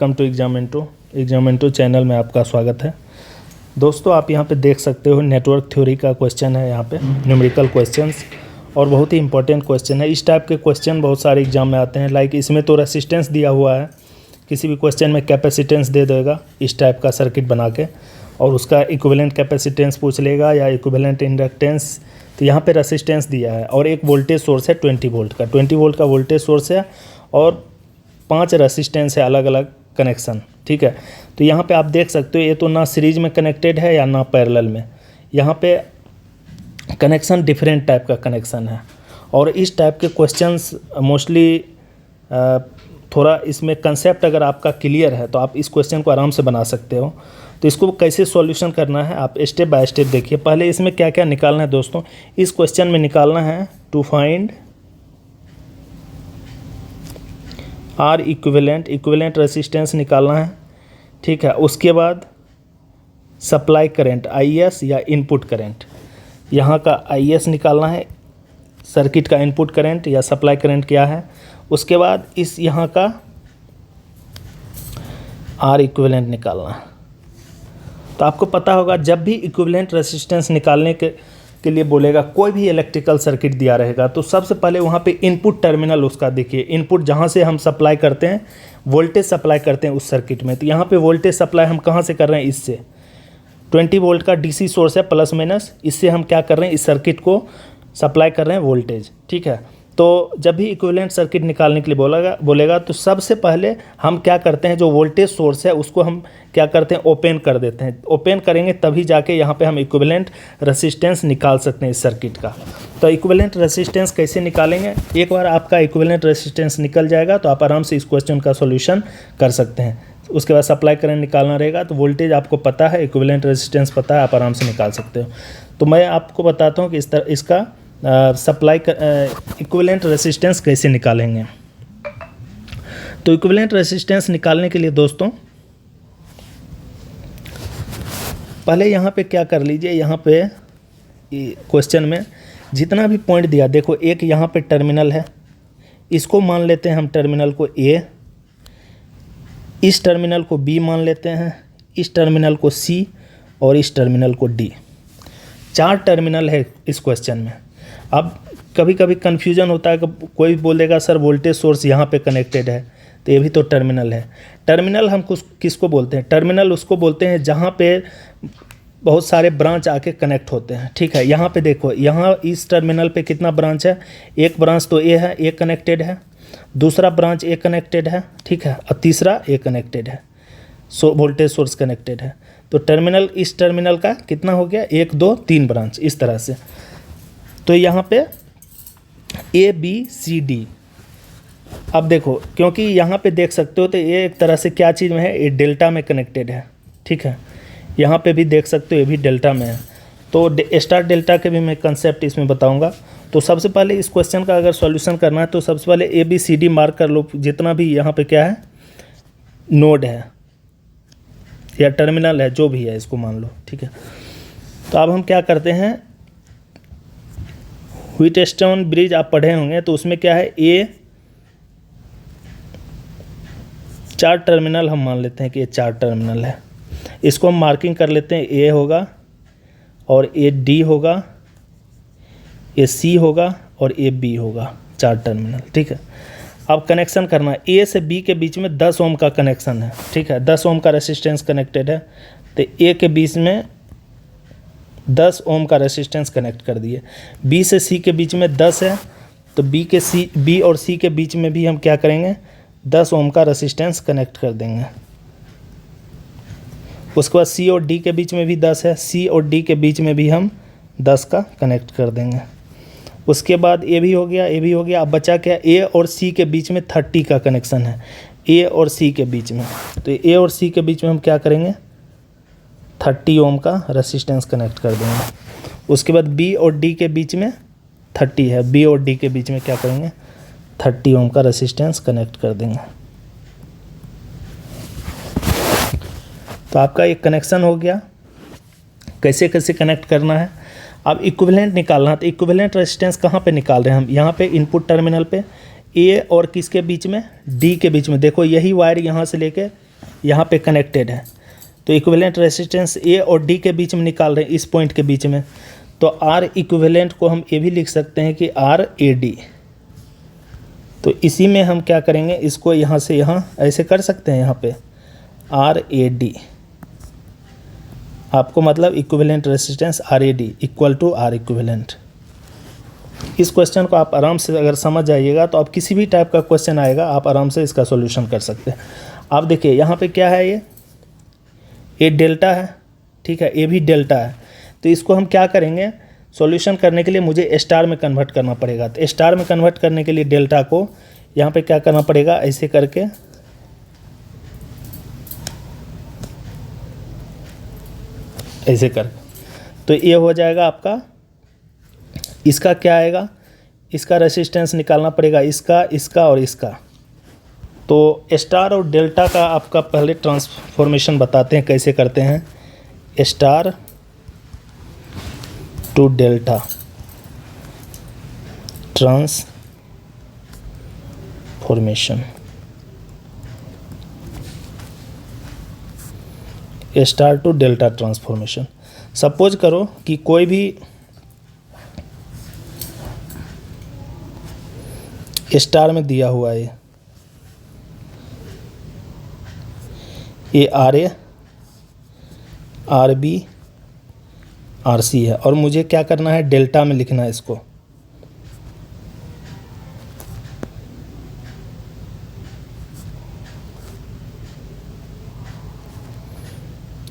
Welcome to एग्जामेंटो channel में आपका स्वागत है। दोस्तों, आप यहाँ पे देख सकते हो नेटवर्क थ्योरी का क्वेश्चन है, यहाँ पे न्यूमेरिकल क्वेश्चंस और बहुत ही इंपॉर्टेंट क्वेश्चन है। इस टाइप के क्वेश्चन बहुत सारे एग्जाम में आते हैं। लाइक इसमें तो रेसिस्टेंस दिया हुआ है, किसी भी क्वेश्चन में कैपेसिटेंस दे देगा इस टाइप का सर्किट बना के, और उसका इक्विवेलेंट कैपेसिटेंस पूछ लेगा या इक्विवेलेंट इंडक्टेंस। तो यहाँ पे रेसिस्टेंस दिया है और एक वोल्टेज सोर्स है 20 वोल्ट का, 20 वोल्ट का वोल्टेज सोर्स है और 5 रेसिस्टेंस है, अलग अलग कनेक्शन। ठीक है, तो यहाँ पे आप देख सकते हो ये तो ना सीरीज में कनेक्टेड है या ना पैरेलल में। यहाँ पे कनेक्शन डिफरेंट टाइप का कनेक्शन है और इस टाइप के क्वेश्चंस मोस्टली थोड़ा इसमें कंसेप्ट अगर आपका क्लियर है तो आप इस क्वेश्चन को आराम से बना सकते हो। तो इसको कैसे सॉल्यूशन करना है आप स्टेप बाय स्टेप देखिए। पहले इसमें क्या क्या निकालना है दोस्तों, इस क्वेश्चन में निकालना है to find R equivalent resistance निकालना है। ठीक है, उसके बाद सप्लाई करंट IS या इनपुट करंट, यहाँ का IS निकालना है, सर्किट का इनपुट करंट या सप्लाई करंट क्या है। उसके बाद इस यहाँ का आर इक्विवेलेंट निकालना है। तो आपको पता होगा जब भी इक्विवेलेंट रेसिस्टेंस निकालने के लिए बोलेगा, कोई भी इलेक्ट्रिकल सर्किट दिया रहेगा तो सबसे पहले वहाँ पे इनपुट टर्मिनल उसका देखिए, इनपुट जहाँ से हम सप्लाई करते हैं, वोल्टेज सप्लाई करते हैं उस सर्किट में। तो यहाँ पे वोल्टेज सप्लाई हम कहाँ से कर रहे हैं, इससे 20 वोल्ट का DC सोर्स है प्लस माइनस, इससे हम क्या कर रहे हैं, इस सर्किट को सप्लाई कर रहे हैं वोल्टेज। ठीक है, तो जब भी इक्विवेलेंट सर्किट निकालने के लिए बोलेगा तो सबसे पहले हम क्या करते हैं, जो वोल्टेज सोर्स है उसको हम क्या करते हैं, ओपन कर देते हैं। ओपन करेंगे तभी जाके यहाँ पे हम इक्विवेलेंट रेसिस्टेंस निकाल सकते हैं इस सर्किट का। तो इक्विवेलेंट रेसिस्टेंस कैसे निकालेंगे, एक बार आपका इक्विवेलेंट रेसिस्टेंस निकल जाएगा तो आप आराम से इस क्वेश्चन का सोल्यूशन कर सकते हैं। उसके बाद सप्लाई करंट निकालना रहेगा, तो वोल्टेज आपको पता है, इक्विवेलेंट रेसिस्टेंस पता है, आप आराम से निकाल सकते हो। तो मैं आपको बताता हूँ कि इसका सप्लाई इक्विवेलेंट रेसिस्टेंस कैसे निकालेंगे। तो इक्विवेलेंट रेसिस्टेंस निकालने के लिए दोस्तों पहले यहाँ पे क्या कर लीजिए, यहाँ पे क्वेश्चन में जितना भी पॉइंट दिया, देखो एक यहाँ पे टर्मिनल है, इसको मान लेते हैं हम टर्मिनल को A, इस टर्मिनल को B मान लेते हैं, इस टर्मिनल को C और इस टर्मिनल को D। 4 टर्मिनल है इस क्वेश्चन में। अब कभी कभी कन्फ्यूजन होता है कि कोई बोलेगा सर वोल्टेज सोर्स यहाँ पे कनेक्टेड है, तो ये भी तो टर्मिनल है। टर्मिनल हम किसको बोलते हैं, टर्मिनल उसको बोलते हैं जहाँ पे बहुत सारे ब्रांच आके कनेक्ट होते हैं। ठीक है, यहाँ पे देखो, यहाँ इस टर्मिनल पे कितना ब्रांच है, एक ब्रांच तो A है, A कनेक्टेड है, दूसरा ब्रांच A कनेक्टेड है, ठीक है, और तीसरा A कनेक्टेड है, वोल्टेज सोर्स कनेक्टेड है। तो टर्मिनल, इस टर्मिनल का कितना हो गया, 1 2 3 ब्रांच इस तरह से। तो यहाँ पे ABCD। अब देखो, क्योंकि यहाँ पे देख सकते हो तो ये एक तरह से क्या चीज़ में है, ये डेल्टा में कनेक्टेड है। ठीक है, यहाँ पे भी देख सकते हो ये भी डेल्टा में है। तो स्टार डेल्टा के भी मैं कंसेप्ट इसमें बताऊंगा। तो सबसे पहले इस क्वेश्चन का अगर सॉल्यूशन करना है तो सबसे पहले ABCD मार्क कर लो, जितना भी यहाँ पे क्या है, नोड है या टर्मिनल है, जो भी है इसको मान लो। ठीक है, तो अब हम क्या करते हैं, व्हीटस्टोन ब्रिज आप पढ़े होंगे, तो उसमें क्या है, A 4 टर्मिनल हम मान लेते हैं कि ये 4 टर्मिनल है। इसको हम मार्किंग कर लेते हैं, A होगा और A D होगा, A C होगा और A B होगा, 4 टर्मिनल। ठीक है, अब कनेक्शन करना है, A से B के बीच में 10 ओम का कनेक्शन है। ठीक है, 10 ओम का रेसिस्टेंस कनेक्टेड है, तो A के बीच में 10 ओम का रेसिस्टेंस कनेक्ट कर दिए। B से C के बीच में 10 है, तो B और C के बीच में भी हम क्या करेंगे, 10 ओम का रेसिस्टेंस कनेक्ट कर देंगे। उसके बाद C और D के बीच में भी 10 है, C और D के बीच में भी हम 10 का कनेक्ट कर देंगे। उसके बाद A भी हो गया, अब बचा क्या, A और C के बीच में 30 का कनेक्शन है, A और C के बीच में। तो A और C के बीच में हम क्या करेंगे, 30 ओम का रेसिस्टेंस कनेक्ट कर देंगे। उसके बाद B और D के बीच में 30 है, B और D के बीच में क्या करेंगे, 30 ओम का रेसिस्टेंस कनेक्ट कर देंगे। तो आपका एक कनेक्शन हो गया। कैसे कैसे कनेक्ट करना है, अब इक्विवेलेंट निकालना है। तो इक्विवेलेंट रेजिस्टेंस कहाँ पे निकाल रहे हैं हम, यहाँ पे इनपुट टर्मिनल पे ए और किसके बीच में, डी के बीच में। देखो यही वायर यहाँ से लेके यहाँ पे कनेक्टेड है, तो इक्विवेलेंट रेसिस्टेंस ए और डी के बीच में निकाल रहे हैं, इस पॉइंट के बीच में, तो आर इक्विवेलेंट को हम ये भी लिख सकते हैं कि आर ए डी। तो इसी में हम क्या करेंगे, इसको यहाँ से यहाँ ऐसे कर सकते हैं, यहाँ पे आर ए डी, आपको मतलब equivalent resistance R A D equal to R equivalent. इस क्वेश्चन को आप आराम से अगर समझ जाइएगा तो आप किसी भी टाइप का क्वेश्चन आएगा आप आराम से इसका सॉल्यूशन कर सकते हैं। आप देखिए यहाँ पे क्या है, ये डेल्टा है, ठीक है, ये भी डेल्टा है, तो इसको हम क्या करेंगे, सॉल्यूशन करने के लिए मुझे स्टार में कन्वर्ट करना पड़ेगा। तो स्टार में कन्वर्ट करने के लिए डेल्टा को यहाँ पे क्या करना पड़ेगा, ऐसे करके ऐसे करके, तो ये हो जाएगा आपका, इसका क्या आएगा, इसका रेसिस्टेंस निकालना पड़ेगा, इसका, इसका और इसका। तो स्टार और डेल्टा का आपका पहले ट्रांसफॉर्मेशन बताते हैं कैसे करते हैं, star to delta transformation, star to delta transformation. Suppose करो कि कोई भी स्टार में दिया हुआ है, ये R A, R B, R C है, और मुझे क्या करना है, डेल्टा में लिखना है इसको।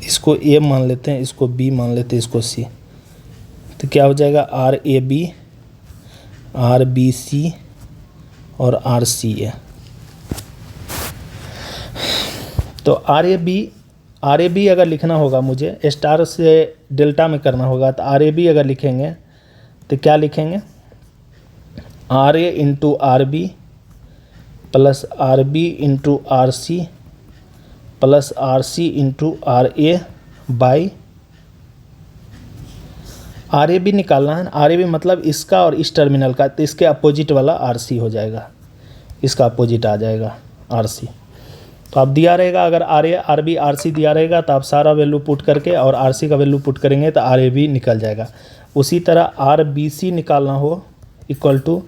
इसको ए मान लेते हैं, इसको बी मान लेते हैं, इसको सी। तो क्या हो जाएगा, R A B, R B C और आर सी ए। तो आर ए बी अगर लिखना होगा मुझे, स्टार से डेल्टा में करना होगा, तो आर ए बी अगर लिखेंगे तो क्या लिखेंगे, R A into R B plus R B into R C plus R C into R A by, R A B निकालना है, आर ए बी मतलब इसका और इस टर्मिनल का, तो इसके अपोजिट वाला आर सी हो जाएगा, इसका अपोजिट आ जाएगा आर सी। तो आप दिया रहेगा, अगर R A R B R C दिया रहेगा तो आप सारा वैल्यू पुट करके और आर सी का वैल्यू पुट करेंगे तो आर ए बी निकल जाएगा। उसी तरह आर बी सी निकालना हो इक्वल टू,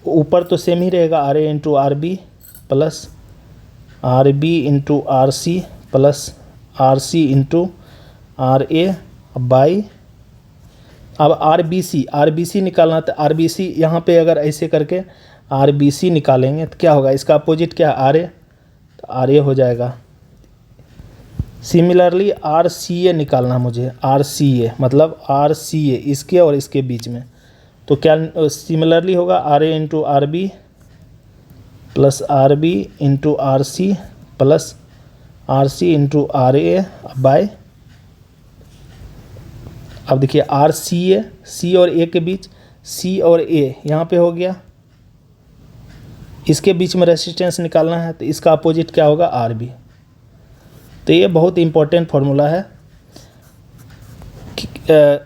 ऊपर तो सेम ही रहेगा, R A into R B plus R B into R C plus R C into R A by, अब आर बी सी निकालना, तो आर बी सी यहाँ पर अगर ऐसे करके आर बी सी निकालेंगे तो क्या होगा, इसका अपोजिट क्या है, आर ए, तो आर ए हो जाएगा। सिमिलरली आर सी ए निकालना मुझे, आर सी ए मतलब आर सी ए इसके और इसके बीच में, तो क्या सिमिलरली होगा, R A into R B plus R B into R C plus R C into R A by, अब देखिए आर सी ए, सी और ए के बीच, सी और ए यहाँ पे हो गया, इसके बीच में रेसिस्टेंस निकालना है, तो इसका अपोजिट क्या होगा, आर बी। तो ये बहुत इंपॉर्टेंट फार्मूला है।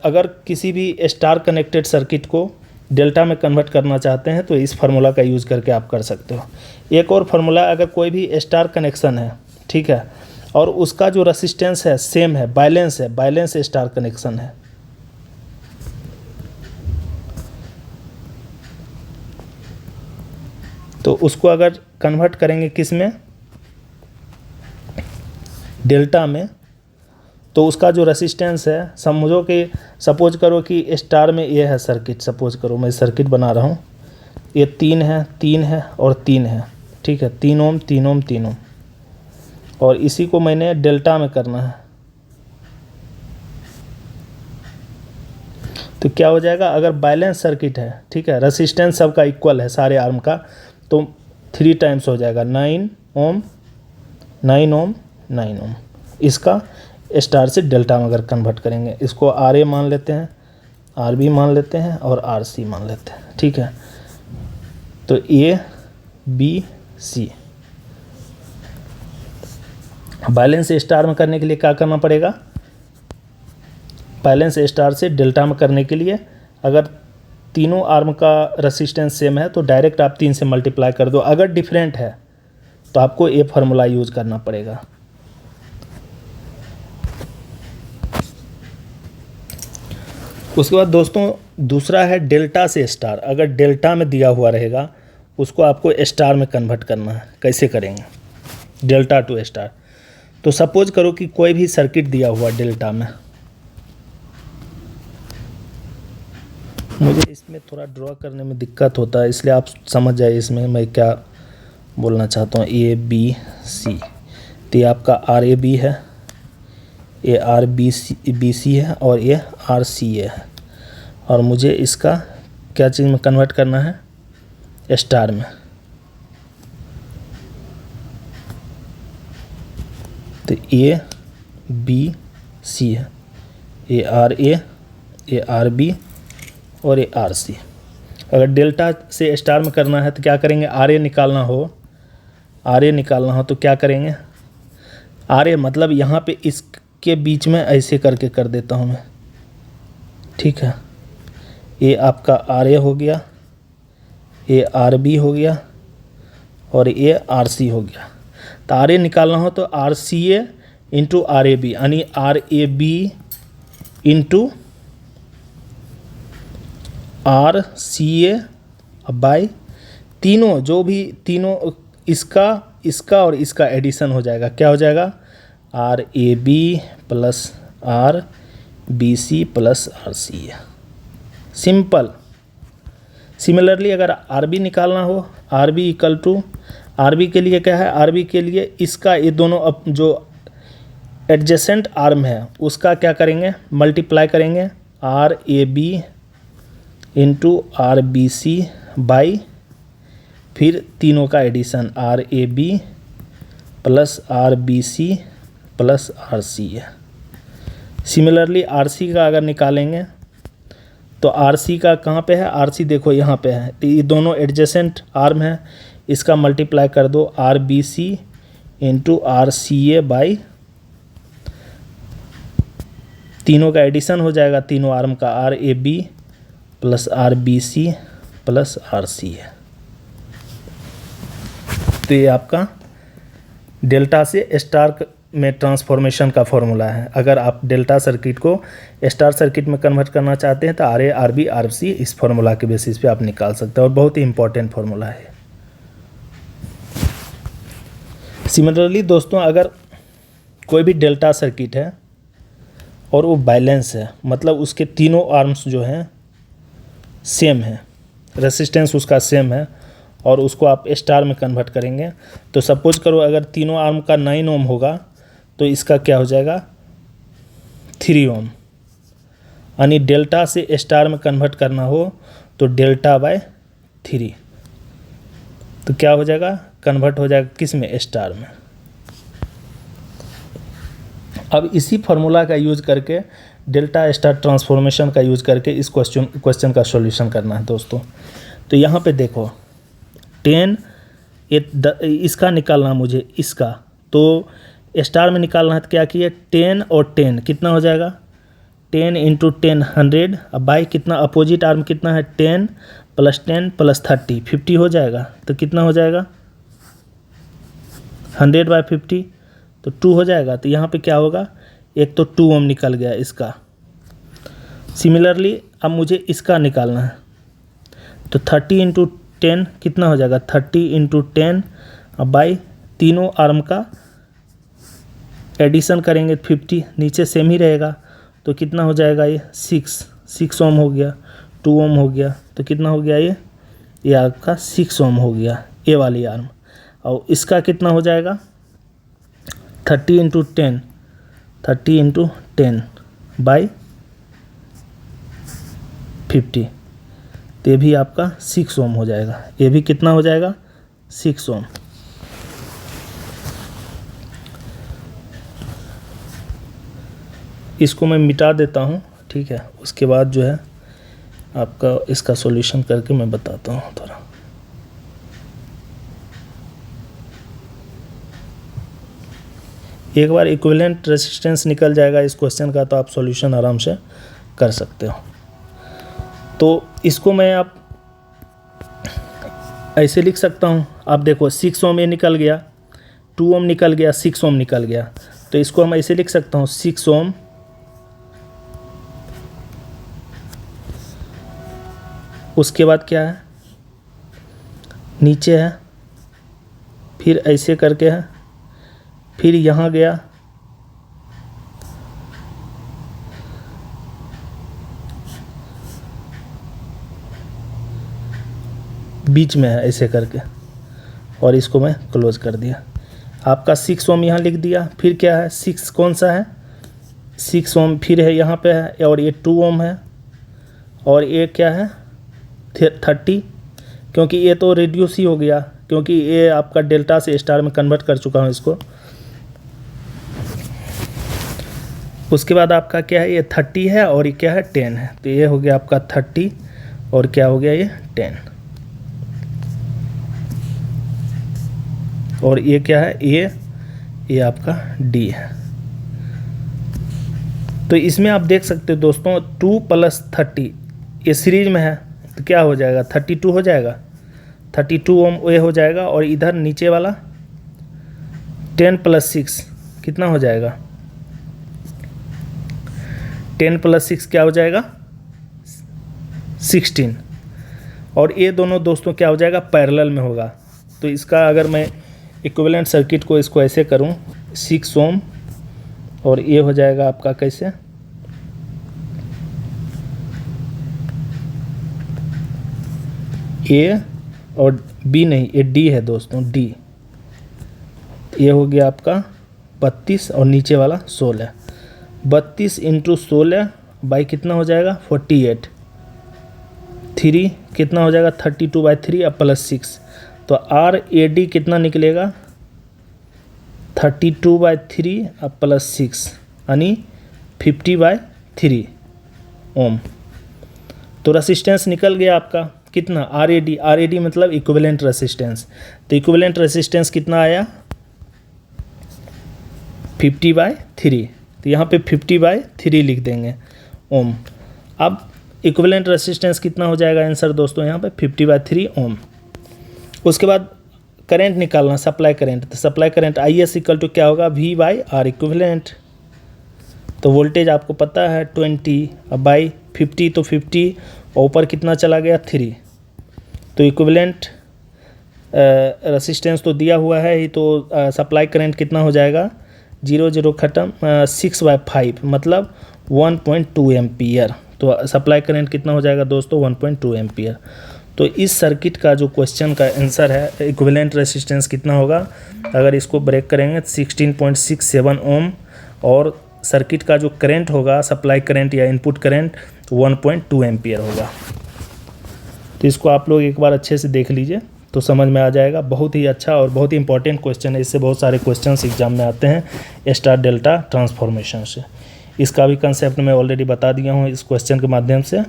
अगर किसी भी स्टार कनेक्टेड सर्किट को डेल्टा में कन्वर्ट करना चाहते हैं तो इस फार्मूला का यूज़ करके आप कर सकते हो। एक और फार्मूला, अगर कोई भी स्टार कनेक्शन है, ठीक है, और उसका जो रेसिस्टेंस है सेम है, बैलेंस है, बैलेंस स्टार कनेक्शन है, तो उसको अगर कन्वर्ट करेंगे किस में, डेल्टा में, तो उसका जो रेसिस्टेंस है, समझो कि सपोज करो कि स्टार में ये है सर्किट, सपोज करो मैं सर्किट बना रहा हूँ, ये 3 है, 3 है और 3 है, ठीक है, 3 ओम 3 ओम 3 ओम, और इसी को मैंने डेल्टा में करना है। तो क्या हो जाएगा, अगर बैलेंस सर्किट है, ठीक है, रेसिस्टेंस सबका इक्वल है सारे आर्म का, तो 3 टाइम्स हो जाएगा, 9 ओम 9 ओम 9 ओम। इसका स्टार से डेल्टा में अगर कन्वर्ट करेंगे, इसको आर ए मान लेते हैं, आर बी मान लेते हैं और आर सी मान लेते हैं, ठीक है। तो A B C, balance star में करने के लिए क्या करना पड़ेगा, बैलेंस स्टार से डेल्टा में करने के लिए अगर तीनों आर्म का रेसिस्टेंस सेम है तो डायरेक्ट आप 3 से मल्टीप्लाई कर दो, अगर डिफरेंट है तो आपको ये फार्मूला यूज़ करना पड़ेगा। उसके बाद दोस्तों दूसरा है डेल्टा से स्टार। अगर डेल्टा में दिया हुआ रहेगा उसको आपको स्टार में कन्वर्ट करना है। कैसे करेंगे डेल्टा टू स्टार? तो सपोज करो कि कोई भी सर्किट दिया हुआ डेल्टा में, मुझे इसमें थोड़ा ड्रॉ करने में दिक्कत होता है इसलिए आप समझ जाइए इसमें मैं क्या बोलना चाहता हूँ। ए बी सी, तो ये आपका आर ए बी है, ये आर बी सी है और ये आर सी ए है, और मुझे इसका क्या चीज़ में कन्वर्ट करना है? स्टार में। तो ए बी सी है, ये आर ए, ये आर बी और ये आर सी। अगर डेल्टा से स्टार में करना है तो क्या करेंगे? आर ए निकालना हो तो क्या करेंगे? आर ए मतलब यहाँ पे इसके बीच में ऐसे करके कर देता हूँ मैं, ठीक है। ये आपका आर ए हो गया, ये आर बी हो गया और ये आर सी हो गया। तो आर ए निकालना हो तो R C A into R A B, यानी R A B into R C A by तीनों, जो भी तीनों इसका और इसका एडिशन हो जाएगा। क्या हो जाएगा? R A B plus R B C plus R C A. Simple. Similarly अगर आर बी निकालना हो, R B equal to, R B के लिए क्या है? आर बी के लिए इसका ये दोनों जो एडजेसेंट आर्म है उसका क्या करेंगे? मल्टीप्लाई करेंगे R A B into R B C by फिर तीनों का addition R A B plus R B C plus R C A. Similarly R C का अगर निकालेंगे तो आर सी का कहाँ पे है? आर सी देखो यहाँ पे है, तो ये दोनों एडजेसेंट आर्म है, इसका मल्टीप्लाई कर दो R B C into R C A by तीनों का एडिशन हो जाएगा, तीनों आर्म का R A B plus R B C plus R C A. तो ये आपका डेल्टा से स्टार में ट्रांसफॉर्मेशन का फॉर्मूला है। अगर आप डेल्टा सर्किट को स्टार सर्किट में कन्वर्ट करना चाहते हैं तो R A R B R C इस फार्मूला के बेसिस पे आप निकाल सकते हैं और बहुत ही इंपॉर्टेंट फार्मूला है। सिमिलरली दोस्तों अगर कोई भी डेल्टा सर्किट है और वो बैलेंस है, मतलब उसके तीनों आर्म्स जो हैं सेम है, रेसिस्टेंस उसका सेम है और उसको आप स्टार में कन्वर्ट करेंगे, तो सपोज करो अगर तीनों आर्म का 9 ओम होगा तो इसका क्या हो जाएगा? 3 ओम। यानी डेल्टा से स्टार में कन्वर्ट करना हो तो डेल्टा बाय 3, तो क्या हो जाएगा? कन्वर्ट हो जाएगा किस में? स्टार में। अब इसी फार्मूला का यूज करके डेल्टा स्टार ट्रांसफॉर्मेशन का यूज करके इस क्वेश्चन का सॉल्यूशन करना है दोस्तों। तो यहाँ पे देखो 10 इसका निकालना मुझे, इसका तो स्टार में निकालना है तो क्या किए? 10 और 10 कितना हो जाएगा? 10 इंटू 10 100, अब बाई कितना अपोजिट आर्म कितना है? 10 प्लस 10 प्लस 30 50 हो जाएगा। तो कितना हो जाएगा? 100 बाई 50 तो 2 हो जाएगा। तो यहाँ पे क्या होगा? एक तो 2 ओम निकल गया इसका। सिमिलरली अब मुझे इसका निकालना है तो 30 इंटू 10 कितना हो जाएगा? 30 इंटू 10 बाई तीनों आर्म का एडिशन करेंगे 50, नीचे सेम ही रहेगा तो कितना हो जाएगा? ये 6 ओम हो गया, 2 ओम हो गया, तो कितना हो गया? ये आपका 6 ओम हो गया ए वाली आर्म। और इसका कितना हो जाएगा? 30 इंटू 10 30 इंटू 10 बाई 50, तो ये भी आपका 6 ओम हो जाएगा। ये भी कितना हो जाएगा? 6 ओम। इसको मैं मिटा देता हूँ, ठीक है। उसके बाद जो है आपका इसका सॉल्यूशन करके मैं बताता हूँ थोड़ा। एक बार इक्विवेलेंट रेजिस्टेंस निकल जाएगा इस क्वेश्चन का तो आप सॉल्यूशन आराम से कर सकते हो। तो इसको मैं आप ऐसे लिख सकता हूँ। आप देखो 6 ओम ये निकल गया, 2 ओम निकल गया, 6 ओम निकल गया, तो इसको हम ऐसे लिख सकता हूँ 6 ओम उसके बाद क्या है, नीचे है, फिर ऐसे करके है, फिर यहाँ गया, बीच में है ऐसे करके, और इसको मैं क्लोज कर दिया। आपका 6 ओम यहाँ लिख दिया। फिर क्या है, 6 कौन सा है, 6 ओम फिर है यहाँ पे है, और ये 2 ओम है, और ये क्या है 30, क्योंकि ये तो रिड्यूस ही हो गया, क्योंकि ये आपका डेल्टा से स्टार में कन्वर्ट कर चुका हूँ इसको। उसके बाद आपका क्या है, ये 30 है और ये क्या है 10 है, तो ये हो गया आपका 30 और क्या हो गया ये 10, और ये क्या है, ये आपका डी है। तो इसमें आप देख सकते हो दोस्तों 2 + 30 ये सीरीज में है, तो क्या हो जाएगा 32 हो जाएगा, 32 ओम ये हो जाएगा, और इधर नीचे वाला 10 + 6 कितना हो जाएगा, 10 + 6 क्या हो जाएगा 16, और ये दोनों दोस्तों क्या हो जाएगा पैरेलल में होगा। तो इसका अगर मैं इक्विवेलेंट सर्किट को इसको ऐसे करूं, 6 ओम और ये हो जाएगा आपका कैसे, ए और बी नहीं, ये डी है दोस्तों, डी, ये हो गया आपका 32 और नीचे वाला 16, 32 × 16 बाई कितना हो जाएगा 48, 3 कितना हो जाएगा 32/3 अब +6, तो RAD कितना निकलेगा 32/3 अब +6 यानी 50/3 ओम। तो रेसिस्टेंस निकल गया आपका कितना RAD मतलब इक्विवेलेंट रेसिस्टेंस। तो इक्विवेलेंट रेसिस्टेंस कितना आया 50/3, तो यहाँ पे 50/3 लिख देंगे ओम। अब इक्विवेलेंट रेसिस्टेंस कितना हो जाएगा आंसर दोस्तों यहाँ पे 50/3 ओम। उसके बाद करंट निकालना, सप्लाई करंट, तो सप्लाई करंट IS = क्या होगा V/R इक्विवेलेंट। तो वोल्टेज आपको पता है 20 अब बाई 50, तो 50 और ऊपर कितना चला गया 3, तो इक्विवेलेंट रेसिस्टेंस तो दिया हुआ है ही, तो सप्लाई करंट कितना हो जाएगा 0 0 खत्म 6/5 मतलब 1.2 एम्पियर। तो सप्लाई करंट कितना हो जाएगा दोस्तों 1.2 एम्पियर। तो इस सर्किट का जो क्वेश्चन का आंसर है इक्विवेलेंट रेसिस्टेंस कितना होगा, अगर इसको ब्रेक करेंगे 16.67 ओम, और सर्किट का जो करंट होगा सप्लाई करंट या इनपुट करंट 1.2 एम्पियर होगा। तो इसको आप लोग एक बार अच्छे से देख लीजिए तो समझ में आ जाएगा। बहुत ही अच्छा और बहुत ही इंपॉर्टेंट क्वेश्चन है, इससे बहुत सारे क्वेश्चंस एग्जाम में आते हैं स्टार डेल्टा ट्रांसफॉर्मेशन से। इसका भी कंसेप्ट मैं ऑलरेडी बता दिया हूँ इस क्वेश्चन के माध्यम से,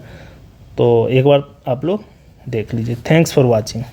तो एक बार आप लोग देख लीजिए। Thanks for watching.